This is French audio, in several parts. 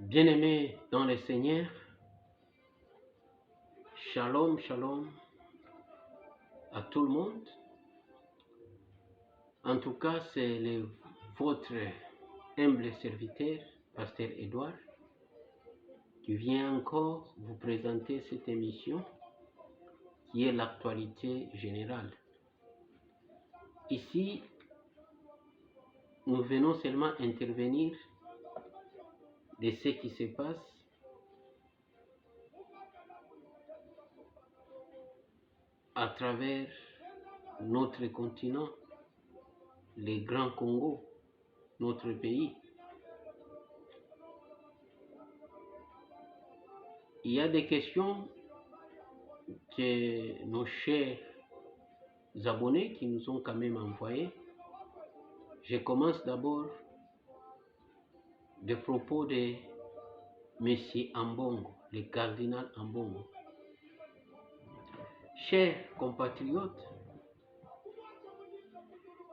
Bien-aimés dans le Seigneur, shalom, shalom à tout le monde. En tout cas, c'est votre humble serviteur, Pasteur Edouard, qui vient encore vous présenter cette émission qui est l'actualité générale. Ici, nous venons seulement intervenir de ce qui se passe à travers notre continent, le Grand Congo, notre pays. Il y a des questions que nos chers abonnés qui nous ont quand même envoyées. Je commence d'abord des propos de M. Ambongo, le cardinal Ambongo. Chers compatriotes,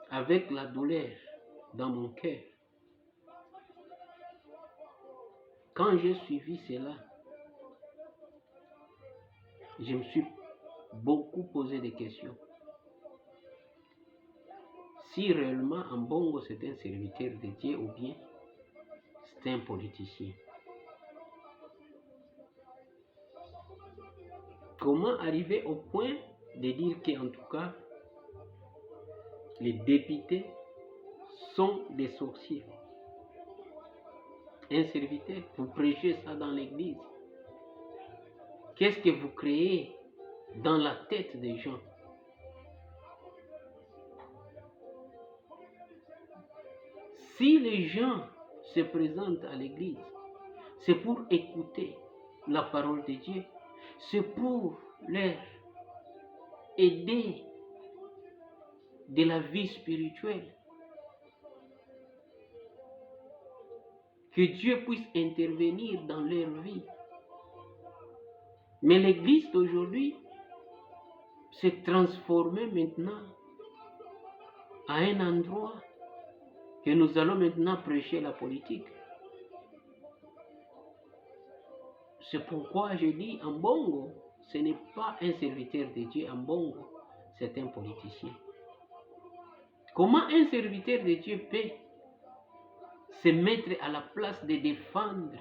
avec la douleur dans mon cœur, quand j'ai suivi cela, je me suis beaucoup posé des questions. Si réellement Ambongo c'est un serviteur de Dieu ou bien c'est un politicien. Comment arriver au point de dire qu'en tout cas, les députés sont des sorciers? Un serviteur, vous prêchez ça dans l'église. Qu'est-ce que vous créez dans la tête des gens? Si les gens se présentent à l'église, c'est pour écouter la parole de Dieu, c'est pour leur aider de la vie spirituelle. Que Dieu puisse intervenir dans leur vie. Mais l'église d'aujourd'hui s'est transformée maintenant à un endroit que nous allons maintenant prêcher la politique. C'est pourquoi je dis Ambongo, ce n'est pas un serviteur de Dieu. Ambongo, c'est un politicien. Comment un serviteur de Dieu peut se mettre à la place de défendre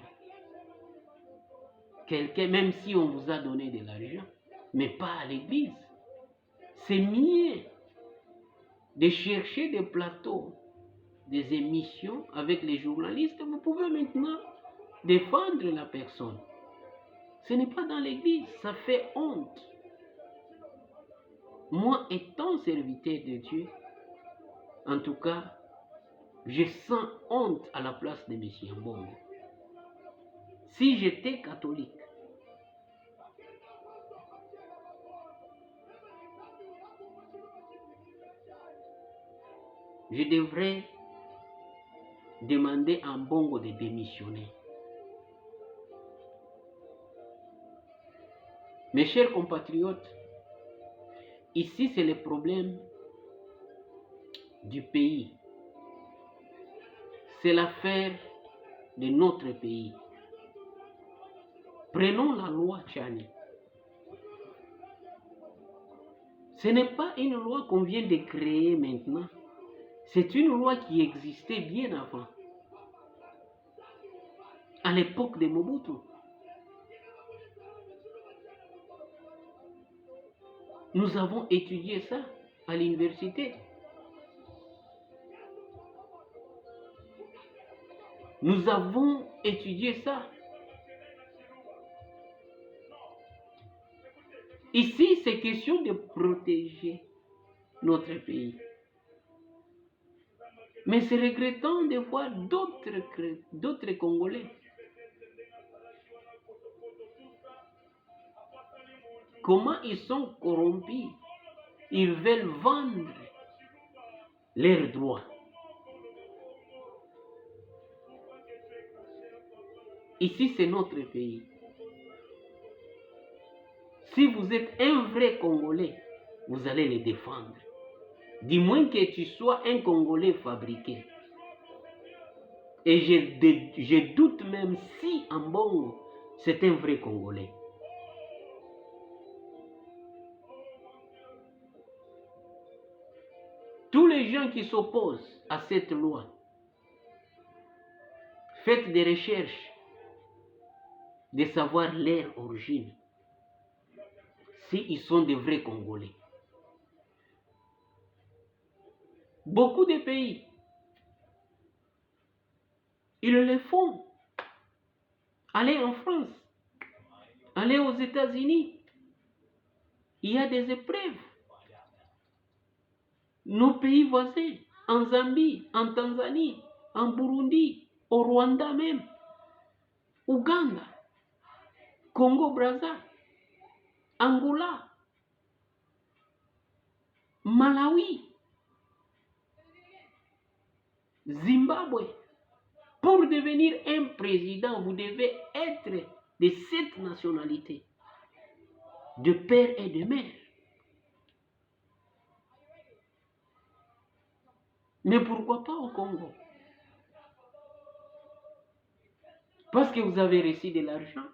quelqu'un, même si on vous a donné de l'argent, mais pas à l'église? C'est mieux de chercher des plateaux, des émissions avec les journalistes. Vous pouvez maintenant défendre la personne. Ce n'est pas dans l'église, ça fait honte. Moi, étant serviteur de Dieu, en tout cas, je sens honte à la place de M. Ambongo. Si j'étais catholique, je devrais demander à Ambongo de démissionner. Mes chers compatriotes, ici c'est le problème du pays. C'est l'affaire de notre pays. Prenons la loi Tchani. Ce n'est pas une loi qu'on vient de créer maintenant. C'est une loi qui existait bien avant. À l'époque de Mobutu. Nous avons étudié ça à l'université. Nous avons étudié ça. Ici, c'est question de protéger notre pays. Mais c'est regrettant de voir d'autres Congolais. Comment ils sont corrompus. Ils veulent vendre leurs droits. Ici, c'est notre pays. Si vous êtes un vrai Congolais, vous allez les défendre. Du moins que tu sois un Congolais fabriqué. Et je doute même si Ambongo, c'est un vrai Congolais. Tous les gens qui s'opposent à cette loi, faites des recherches de savoir leur origine, s'ils sont de vrais Congolais. Beaucoup de pays, ils le font. Allez en France, allez aux États-Unis, il y a des épreuves. Nos pays voisins, en Zambie, en Tanzanie, en Burundi, au Rwanda même, Ouganda, Congo-Brazza, Angola, Malawi, Zimbabwe. Pour devenir un président, vous devez être de cette nationalité, de père et de mère. Mais pourquoi pas au Congo? Parce que vous avez reçu de l'argent.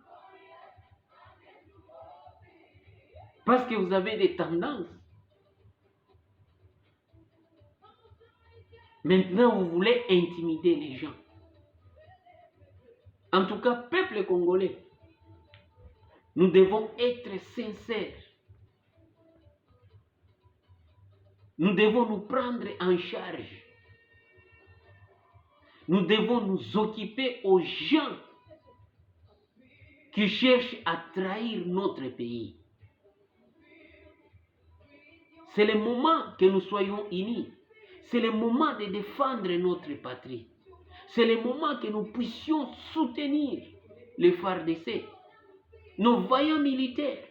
Parce que vous avez des tendances. Maintenant, vous voulez intimider les gens. En tout cas, peuple congolais, nous devons être sincères. Nous devons nous prendre en charge. Nous devons nous occuper aux gens qui cherchent à trahir notre pays. C'est le moment que nous soyons unis. C'est le moment de défendre notre patrie. C'est le moment que nous puissions soutenir les FARDC, nos vaillants militaires,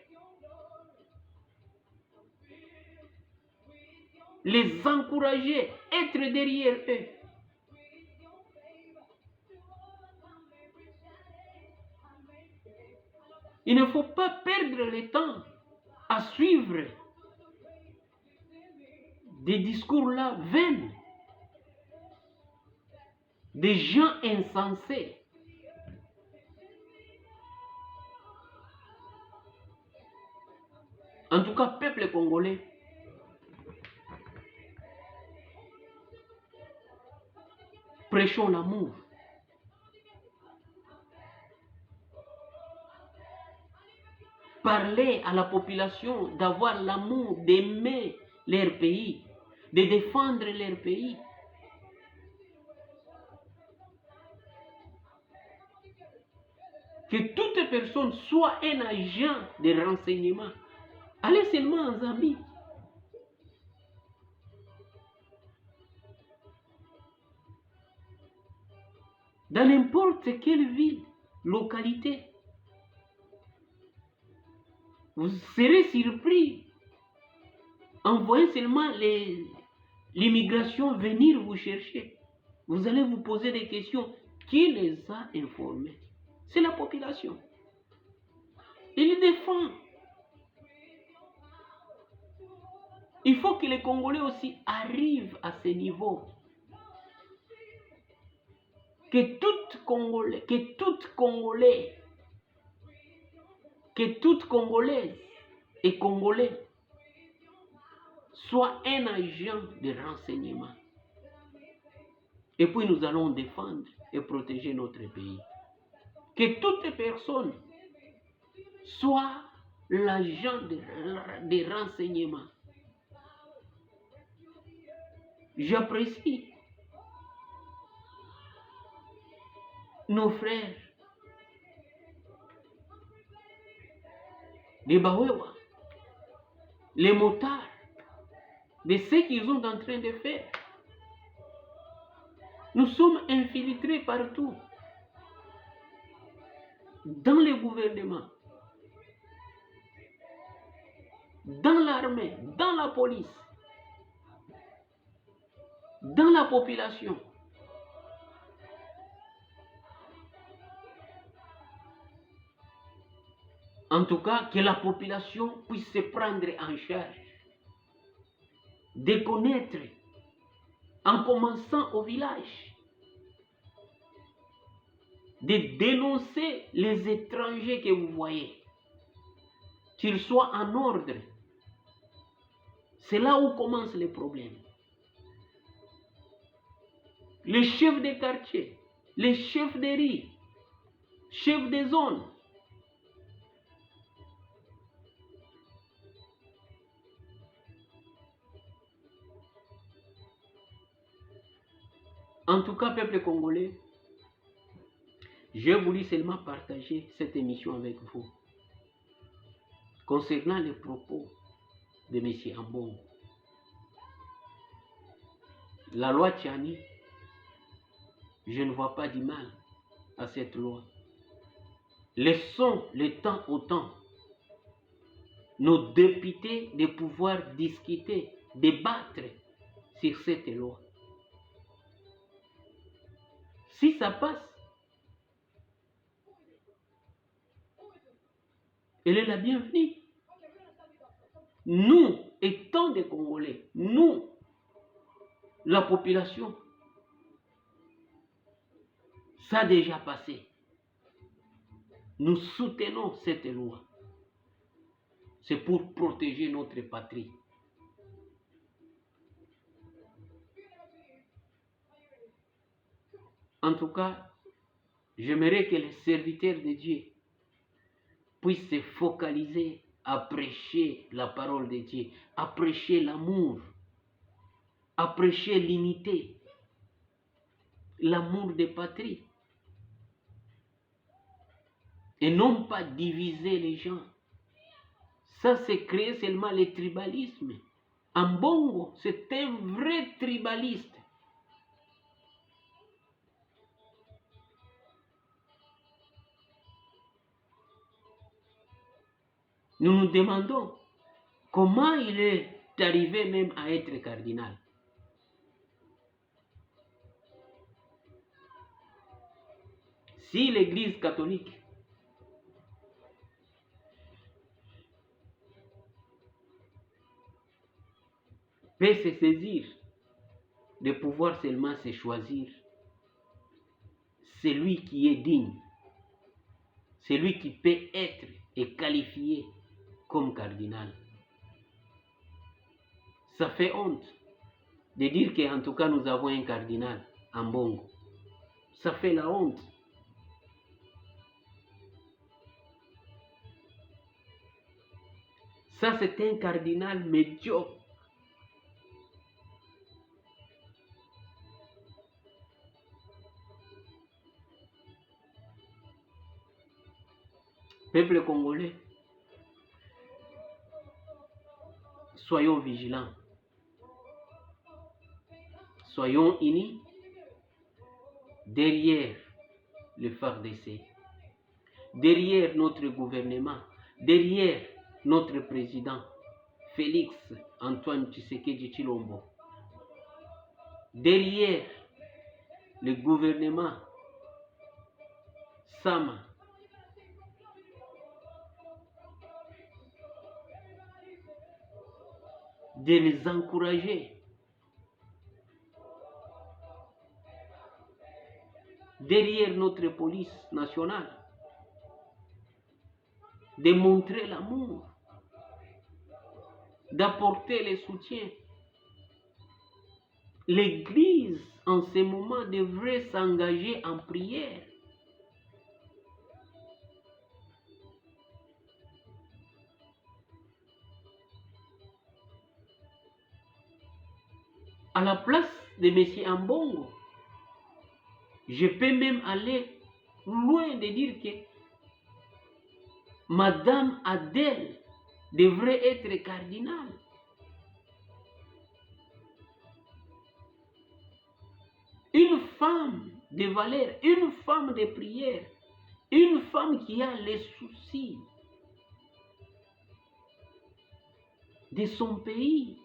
les encourager, être derrière eux. Il ne faut pas perdre le temps à suivre des discours-là vains, des gens insensés. En tout cas, peuple congolais, prêchons l'amour. Parlez à la population d'avoir l'amour, d'aimer leur pays, de défendre leur pays. Que toute personne soit un agent de renseignement. Allez seulement en Zambie. Dans n'importe quelle ville, localité, vous serez surpris en voyant seulement l'immigration venir vous chercher. Vous allez vous poser des questions. Qui les a informés? C'est la population. Il défend. Il faut que les Congolais aussi arrivent à ce niveau. Que toute Congolaise et Congolais soit un agent de renseignement. Et puis nous allons défendre et protéger notre pays. Que toute personne soit l'agent de renseignement. J'apprécie nos frères, les Bawewa, les motards, de ce qu'ils sont en train de faire. Nous sommes infiltrés partout, dans le gouvernement, dans l'armée, dans la police, dans la population. En tout cas, que la population puisse se prendre en charge, de connaître, en commençant au village. de dénoncer les étrangers que vous voyez, qu'ils soient en ordre. C'est là où commencent les problèmes. Les chefs des quartiers, les chefs des riz, chefs des zones. En tout cas, peuple congolais, j'ai voulu seulement partager cette émission avec vous concernant les propos de M. Ambongo. La loi Tchani, je ne vois pas du mal à cette loi. Laissons le temps au temps nos députés de pouvoir discuter, débattre sur cette loi. Si ça passe, elle est la bienvenue. Nous, étant des Congolais, nous, la population, ça a déjà passé. Nous soutenons cette loi. C'est pour protéger notre patrie. En tout cas, j'aimerais que les serviteurs de Dieu puissent se focaliser à prêcher la parole de Dieu, à prêcher l'amour, à prêcher l'unité, l'amour de patrie. Et non pas diviser les gens. Ça, c'est créer seulement le tribalisme. Ambongo, c'est un vrai tribaliste. Nous nous demandons comment il est arrivé même à être cardinal. Si l'Église catholique peut se saisir de pouvoir seulement se choisir celui qui est digne, celui qui peut être et qualifié comme cardinal, ça fait honte de dire qu'en tout cas nous avons un cardinal Ambongo. Ça fait la honte. Ça, c'est un cardinal médiocre. Peuple congolais, soyons vigilants. Soyons unis derrière le FARDC, derrière notre gouvernement, derrière notre président Félix Antoine Tshisekedi Tshilombo, derrière le gouvernement Sama, de les encourager, derrière notre police nationale, de montrer l'amour, d'apporter le soutien. L'Église, en ce moment, devrait s'engager en prière. À la place de M. Ambongo, je peux même aller loin de dire que Madame Adèle devrait être cardinale. Une femme de valeur, une femme de prière, une femme qui a les soucis de son pays,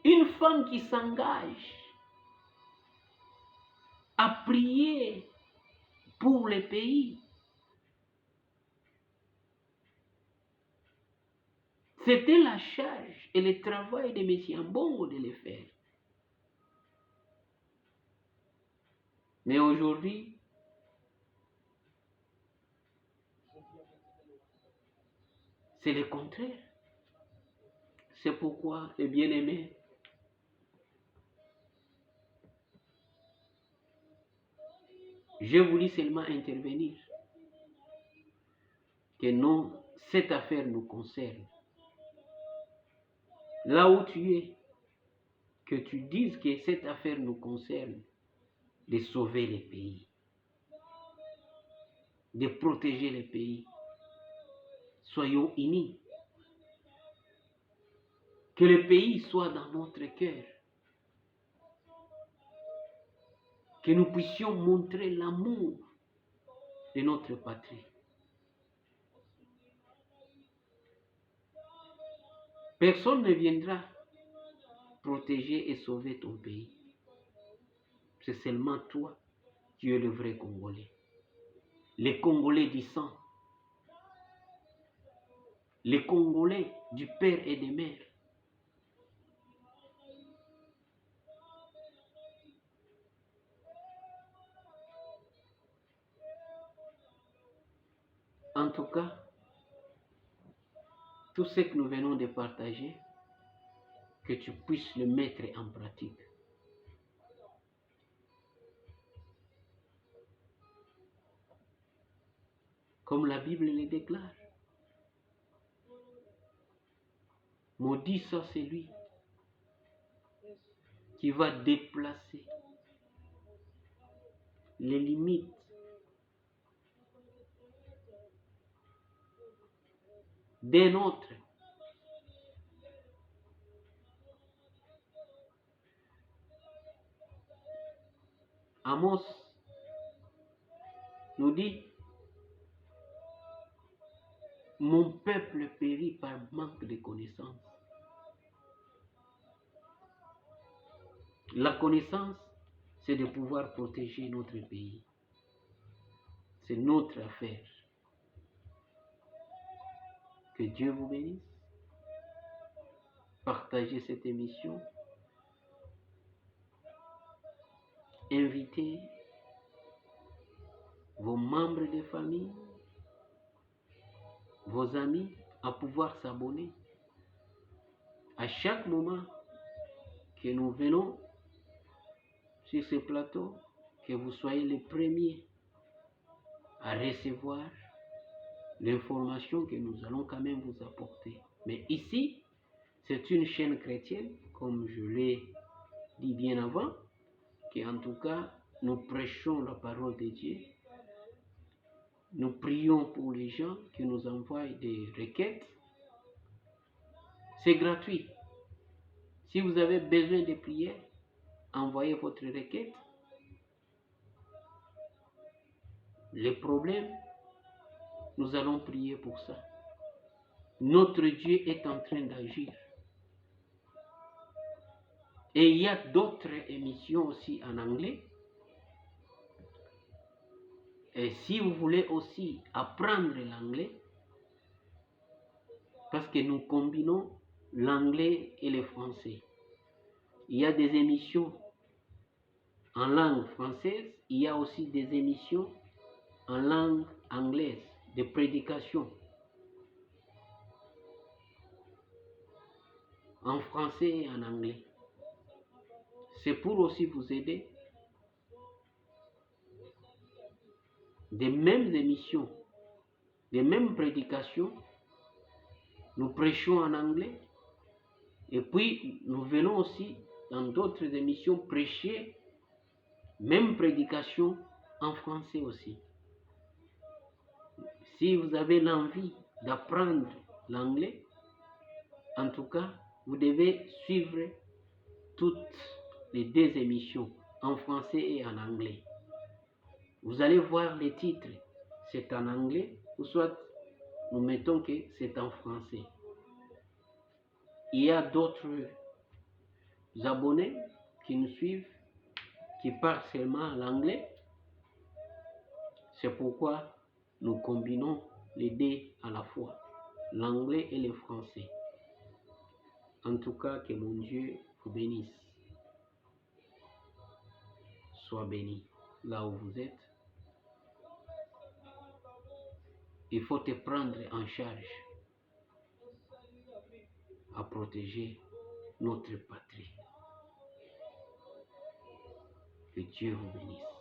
une femme qui s'engage à prier pour le pays. C'était la charge et le travail de M. Ambongo de le faire. Mais aujourd'hui, c'est le contraire. C'est pourquoi, les bien-aimés, j'ai voulu seulement intervenir. Que non, cette affaire nous concerne. Là où tu es, que tu dises que cette affaire nous concerne, de sauver les pays, de protéger les pays. Soyons unis. Que le pays soit dans notre cœur. Que nous puissions montrer l'amour de notre patrie. Personne ne viendra protéger et sauver ton pays. C'est seulement toi qui es le vrai Congolais. Les Congolais du sang. Les Congolais du père et des mères. En tout cas, tout ce que nous venons de partager, que tu puisses le mettre en pratique. Comme la Bible le déclare. Maudit soit celui qui va déplacer les limites d'un autre. Amos nous dit, mon peuple périt par manque de connaissance. La connaissance, c'est de pouvoir protéger notre pays. C'est notre affaire. Que Dieu vous bénisse. Partagez cette émission. Invitez vos membres de famille, vos amis à pouvoir s'abonner. À chaque moment que nous venons sur ce plateau, que vous soyez les premiers à recevoir l'information que nous allons quand même vous apporter. Mais ici, c'est une chaîne chrétienne, comme je l'ai dit bien avant, qu'en tout cas, nous prêchons la parole de Dieu. Nous prions pour les gens qui nous envoient des requêtes. C'est gratuit. Si vous avez besoin de prières, envoyez votre requête. Les problèmes, nous allons prier pour ça. Notre Dieu est en train d'agir. Et il y a d'autres émissions aussi en anglais. Et si vous voulez aussi apprendre l'anglais, parce que nous combinons l'anglais et le français. Il y a des émissions en langue française, il y a aussi des émissions en langue anglaise, de prédication, en français et en anglais. C'est pour aussi vous aider. Des mêmes émissions, des mêmes prédications, nous prêchons en anglais et puis nous venons aussi dans d'autres émissions prêcher même prédication en français aussi. Si vous avez l'envie d'apprendre l'anglais, en tout cas, vous devez suivre toutes les deux émissions, en français et en anglais. Vous allez voir les titres, c'est en anglais, ou soit nous mettons que c'est en français. Il y a d'autres abonnés qui nous suivent, qui parlent seulement l'anglais. C'est pourquoi nous combinons les deux à la fois, l'anglais et le français. En tout cas, que mon Dieu vous bénisse. Sois béni là où vous êtes. Il faut te prendre en charge. à protéger notre patrie. Que Dieu vous bénisse.